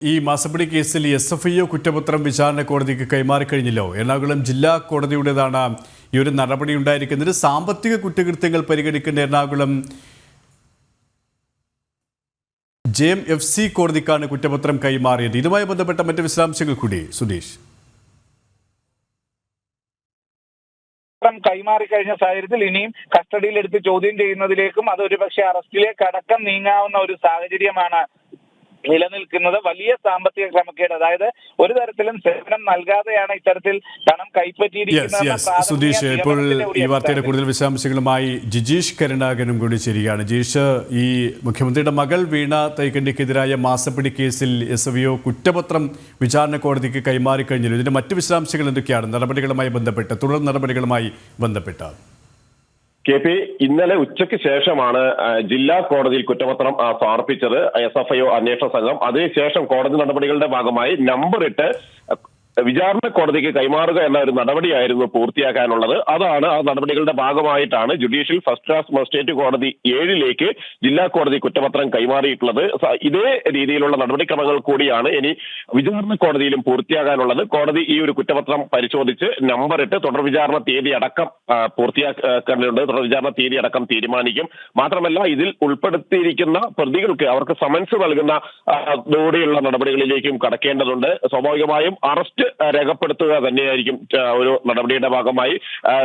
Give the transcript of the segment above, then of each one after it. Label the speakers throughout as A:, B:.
A: ഈ മാസപ്പടി കേസിൽ SFIO കുറ്റപത്രം വിചാരണ കോടതിക്ക് കൈമാറിക്കഴിഞ്ഞല്ലോ. എറണാകുളം ജില്ലാ കോടതിയുടേതാണ് ഈ ഒരു നടപടി ഉണ്ടായിരിക്കുന്നത്. സാമ്പത്തിക കുറ്റകൃത്യങ്ങൾ പരിഗണിക്കേണ്ട എറണാകുളം JMFC കോടതിക്കാണ് കുറ്റപത്രം കൈമാറിയത്. ഇതുമായി ബന്ധപ്പെട്ട മറ്റ് വിശദാംശങ്ങൾ കൂടി സുധീഷ്.
B: കൈമാറി കഴിഞ്ഞ സാഹചര്യത്തിൽ ഇനിയും കസ്റ്റഡിയിലെടുത്ത് ചോദ്യം ചെയ്യുന്നതിലേക്കും അത് ഒരുപക്ഷെ അറസ്റ്റിലേക്ക് അടക്കം നീങ്ങാവുന്ന ഒരു സാഹചര്യമാണ് നിലനിൽക്കുന്നത്. വലിയ സാമ്പത്തിക ക്രമക്കേട്, അതായത് ഒരു തരത്തിലും സേവനം നൽകാതെയാണ് ഇത്തരത്തിൽ പണം കൈപ്പറ്റിയിരിക്കുന്നത്.
A: സുധീഷ്, ഇപ്പോൾ ഈ വാർത്തയുടെ കൂടുതൽ വിശദാംശങ്ങളുമായി ജിജീഷ് കരുണാകരനും കൂടി ചേരുകയാണ്. ജിജീഷ്, ഈ മുഖ്യമന്ത്രിയുടെ മകൾ വീണ തൈക്കണ്ടിക്കെതിരായ മാസപ്പടി കേസിൽ SFIO കുറ്റപത്രം വിചാരണ കോടതിക്ക് കൈമാറിക്കഴിഞ്ഞു. ഇതിന്റെ മറ്റ് വിശദാംശങ്ങൾ എന്തൊക്കെയാണ് നടപടികളുമായി ബന്ധപ്പെട്ട്, തുടർ നടപടികളുമായി ബന്ധപ്പെട്ട?
C: KP, ഇന്നലെ ഉച്ചയ്ക്ക് ശേഷമാണ് ജില്ലാ കോടതിയിൽ കുറ്റപത്രം സമർപ്പിച്ചത് SFIO അന്വേഷണ സംഘം. അതിനുശേഷം കോടതി നടപടികളുടെ ഭാഗമായി നമ്പർ ഇട്ട് വിചാരണ കോടതിക്ക് കൈമാറുക എന്ന ഒരു നടപടിയായിരുന്നു പൂർത്തിയാക്കാനുള്ളത്. അതാണ് ആ നടപടികളുടെ ഭാഗമായിട്ടാണ് ജുഡീഷ്യൽ ഫസ്റ്റ് ക്ലാസ് മജിസ്ട്രേറ്റ് കോടതി 7 ജില്ലാ കോടതി കുറ്റപത്രം കൈമാറിയിട്ടുള്ളത്. ഇതേ രീതിയിലുള്ള നടപടിക്രമങ്ങൾ കൂടിയാണ് ഇനി വിചാരണ കോടതിയിലും പൂർത്തിയാകാനുള്ളത്. കോടതി ഈ ഒരു കുറ്റപത്രം പരിശോധിച്ച് നമ്പർ ഇട്ട് തുടർ വിചാരണ തീയതി അടക്കം പൂർത്തിയാക്കേണ്ടതുണ്ട്. തുടർ വിചാരണ തീയതി അടക്കം തീരുമാനിക്കും. മാത്രമല്ല, ഇതിൽ ഉൾപ്പെടുത്തിയിരിക്കുന്ന പ്രതികൾക്ക് അവർക്ക് സമൻസ് നൽകുന്ന തോടെയുള്ള നടപടികളിലേക്കും കടക്കേണ്ടതുണ്ട്. സ്വാഭാവികമായും അറസ്റ്റ് രേഖപ്പെടുത്തുക തന്നെയായിരിക്കും ഒരു നടപടിയുടെ ഭാഗമായി.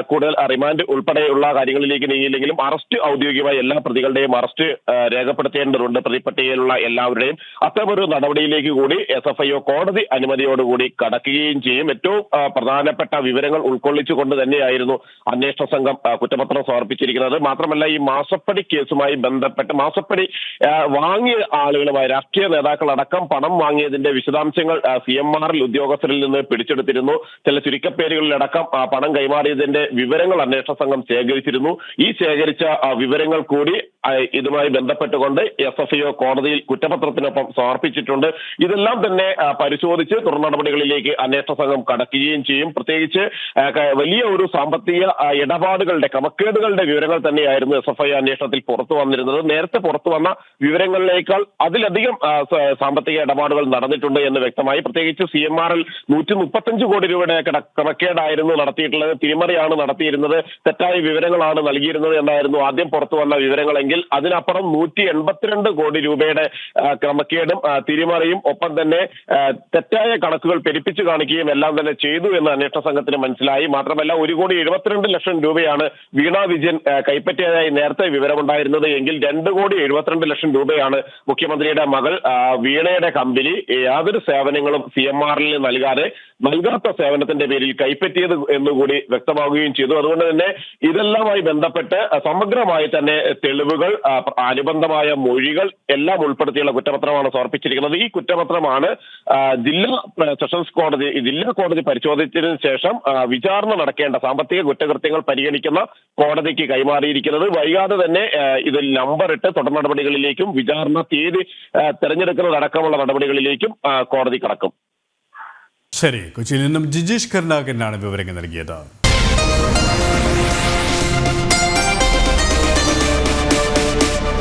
C: കൂടുതൽ റിമാൻഡ് ഉൾപ്പെടെയുള്ള കാര്യങ്ങളിലേക്ക് നീങ്ങിയില്ലെങ്കിലും അറസ്റ്റ് ഔദ്യോഗികമായി എല്ലാ പ്രതികളുടെയും അറസ്റ്റ് രേഖപ്പെടുത്തേണ്ടതുണ്ട്. പ്രതിപട്ടികയിലുള്ള എല്ലാവരുടെയും അത്തരമൊരു നടപടിയിലേക്ക് കൂടി SFIO കോടതി അനുമതിയോടുകൂടി കടക്കുകയും ചെയ്യും. ഏറ്റവും പ്രധാനപ്പെട്ട വിവരങ്ങൾ ഉൾക്കൊള്ളിച്ചുകൊണ്ട് തന്നെയായിരുന്നു അന്വേഷണ സംഘം കുറ്റപത്രം സമർപ്പിച്ചിരിക്കുന്നത്. മാത്രമല്ല, ഈ മാസപ്പടി കേസുമായി ബന്ധപ്പെട്ട് മാസപ്പടി വാങ്ങിയ ആളുകളുമായി രാഷ്ട്രീയ നേതാക്കളടക്കം പണം വാങ്ങിയതിന്റെ വിശദാംശങ്ങൾ CMRL ഉദ്യോഗസ്ഥരിൽ നിന്ന് പിടിച്ചെടുത്തിരുന്നു. ചില ചുരുക്കപ്പേരുകളിലടക്കം പണം കൈമാറിയതിന്റെ വിവരങ്ങൾ അന്വേഷണ സംഘം ശേഖരിച്ചിരുന്നു. ഈ ശേഖരിച്ച വിവരങ്ങൾ കൂടി ഇതുമായി ബന്ധപ്പെട്ടുകൊണ്ട് SFIO കോടതിയിൽ കുറ്റപത്രത്തിനൊപ്പം സമർപ്പിച്ചിട്ടുണ്ട്. ഇതെല്ലാം തന്നെ പരിശോധിച്ച് തുടർ നടപടികളിലേക്ക് അന്വേഷണ സംഘം കടക്കുകയും ചെയ്യും. പ്രത്യേകിച്ച് വലിയ ഒരു സാമ്പത്തിക ഇടപാടുകളുടെ ക്രമക്കേടുകളുടെ വിവരങ്ങൾ തന്നെയായിരുന്നു SFIO അന്വേഷണത്തിൽ പുറത്തു വന്നിരുന്നത്. നേരത്തെ പുറത്തു വന്ന വിവരങ്ങളിലേക്കാൾ അതിലധികം സാമ്പത്തിക ഇടപാടുകൾ നടന്നിട്ടുണ്ട് എന്ന് വ്യക്തമായി. പ്രത്യേകിച്ച് CMRL 135 കോടി രൂപയുടെ ക്രമക്കേടായിരുന്നു നടത്തിയിട്ടുള്ളത്. തിരിമറിയാണ് നടത്തിയിരുന്നത്, തെറ്റായ വിവരങ്ങളാണ് നൽകിയിരുന്നത് എന്നായിരുന്നു ആദ്യം പുറത്തു വന്ന വിവരങ്ങളെങ്കിൽ അതിനപ്പുറം 182 കോടി രൂപയുടെ ക്രമക്കേടും തിരിമറിയും ഒപ്പം തന്നെ തെറ്റായ കണക്കുകൾ പെരുപ്പിച്ചു കാണിക്കുകയും എല്ലാം തന്നെ ചെയ്തു എന്ന് അന്വേഷണ സംഘത്തിന് മനസ്സിലായി. മാത്രമല്ല, 1,72,00,000 രൂപയാണ് വീണ വിജയൻ കൈപ്പറ്റിയതായി നേരത്തെ വിവരമുണ്ടായിരുന്നത് എങ്കിൽ 2,72,00,000 രൂപയാണ് മുഖ്യമന്ത്രിയുടെ മകൾ വീണയുടെ കമ്പനി യാതൊരു സേവനങ്ങളും CMRL നൽകാത്ത സേവനത്തിന്റെ പേരിൽ കൈപ്പറ്റിയത് എന്നുകൂടി വ്യക്തമാവുകയും ചെയ്തു. അതുകൊണ്ട് തന്നെ ഇതെല്ലാമായി ബന്ധപ്പെട്ട് സമഗ്രമായി തന്നെ തെളിവുകൾ, അനുബന്ധമായ മൊഴികൾ എല്ലാം ഉൾപ്പെടുത്തിയുള്ള കുറ്റപത്രമാണ് സമർപ്പിച്ചിരിക്കുന്നത്. ഈ കുറ്റപത്രമാണ് ജില്ലാ കോടതി പരിശോധിച്ചതിന് ശേഷം വിചാരണ നടക്കേണ്ട സാമ്പത്തിക കുറ്റകൃത്യങ്ങൾ പരിഗണിക്കുന്ന കോടതിക്ക് കൈമാറിയിരിക്കുന്നത്. വൈകാതെ തന്നെ ഇതിൽ നമ്പർ ഇട്ട് തുടർ നടപടികളിലേക്കും വിചാരണ തീയതി തെരഞ്ഞെടുക്കുന്നതടക്കമുള്ള നടപടികളിലേക്കും കോടതി കടക്കും.
A: ശരി, കൊച്ചിയിൽ നിന്നും ജിജീഷ് കരുണാകരനാണ് വിവരങ്ങൾ നൽകിയത്.